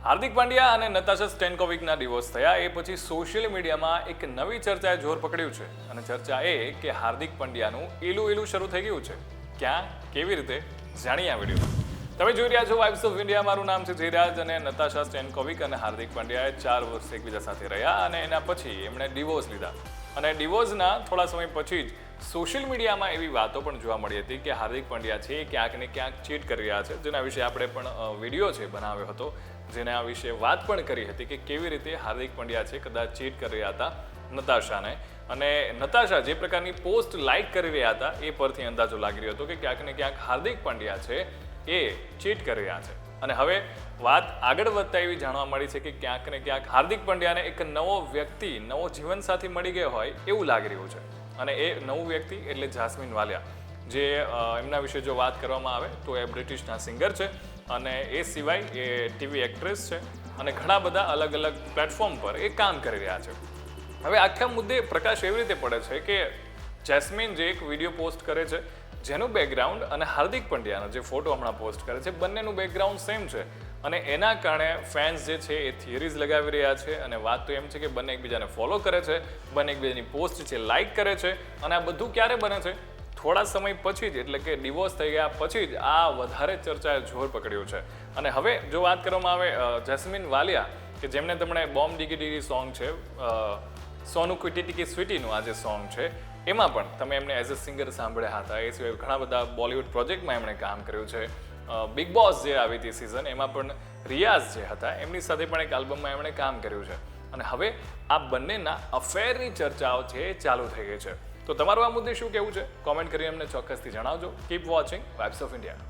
હાર્દિક પાંડ્યા અને Natasha સ્ટેનકોવિકના divorce થયા એ પછી સોશિયલ મીડિયામાં એક નવી ચર્ચાએ જોર પકડ્યું છે અને ચર્ચા એ કે હાર્દિક પાંડ્યાનું એલું શરૂ થઈ ગયું છે. ક્યાં, કેવી રીતે, જાણીએ આ વિડીયોમાં. તમે જોઈ રહ્યા છો વાઇબ્સ ઓફ ઇન્ડિયા. મારું નામ છે જયરાજ અને નતાશા સ્ટેનકોવિક અને હાર્દિક પાંડ્યાએ 4 વર્ષ એકબીજા સાથે રહ્યા અને એના પછી એમણે ડિવોર્સ લીધા અને ડિવોર્સના થોડા સમય પછી જ સોશિયલ મીડિયામાં એવી વાતો પણ જોવા મળી હતી કે હાર્દિક પાંડ્યા છે એ ક્યાંક ને ક્યાંક ચીટ કરી રહ્યા છે, જેના વિશે આપણે પણ વિડીયો છે બનાવ્યો હતો, જેના વિશે વાત પણ કરી હતી કે કેવી રીતે હાર્દિક પાંડ્યા છે કદાચ ચીટ કરી રહ્યા હતા નતાશાને, અને નતાશા જે પ્રકારની પોસ્ટ લાઇક કરી રહ્યા હતા એ પરથી અંદાજો લાગી રહ્યો હતો કે ક્યાંક ને ક્યાંક હાર્દિક પાંડ્યા છે એ ચીટ કરી રહ્યા છે. અને હવે વાત આગળ વધતા એવી જાણવા મળી છે કે ક્યાંક ને ક્યાંક હાર્દિક પાંડ્યાને એક નવો વ્યક્તિ, નવો જીવનસાથી મળી ગયો હોય એવું લાગી રહ્યું છે. અને એ નવું વ્યક્તિ એટલે જાસ્મીન વાલિયા, જે એમના વિશે જો વાત કરવામાં આવે તો એ બ્રિટિશના સિંગર છે અને એ સિવાય એ ટીવી એક્ટ્રેસ છે અને ઘણા બધા અલગ અલગ પ્લેટફોર્મ પર એ કામ કરી રહ્યા છે. હવે આખા મુદ્દે પ્રકાશ એવી રીતે પડે છે કે જેસ્મીન જે એક વિડીયો પોસ્ટ કરે છે જેનું બેકગ્રાઉન્ડ અને હાર્દિક પાંડ્યાનો જે ફોટો હમણાં પોસ્ટ કરે છે બંનેનું બેકગ્રાઉન્ડ સેમ છે અને એના કારણે ફેન્સ જે છે એ થિયરીઝ લગાવી રહ્યા છે અને વાત તો એમ છે કે બંને એકબીજાને ફોલો કરે છે, બંને એકબીજાની પોસ્ટ છે લાઇક કરે છે અને આ બધું ક્યારે બને છે? થોડા સમય પછી જ, એટલે કે ડિવોર્સ થઈ ગયા પછી જ આ વધારે ચર્ચાએ જોર પકડ્યું છે. અને હવે જો વાત કરવામાં આવે જેસ્મીન વાલિયા કે જેમને તમને બોમ્બ ડીગી ડીગી સોંગ છે, સોનુ ક્વિટી ટીકી સ્વીટીનું આ જે સોંગ છે એમાં પણ તમે એમને એઝ અ સિંગર સાંભળ્યા હતા. એ સિવાય ઘણા બધા બોલિવૂડ પ્રોજેક્ટમાં એમણે કામ કર્યું છે. બિગ બોસ જે આવી હતી સિઝન, એમાં પણ રિયાઝ જે હતા એમની સાથે પણ એક આલ્બમમાં એમણે કામ કર્યું છે. અને હવે આ બંનેના અફેરની ચર્ચાઓ છે એ ચાલુ થઈ ગઈ છે. તો તમારું આ મુદ્દે શું કહેવું છે? કોમેન્ટ કરીને અમને ચોક્કસથી જણાવજો. Keep watching vibes of India.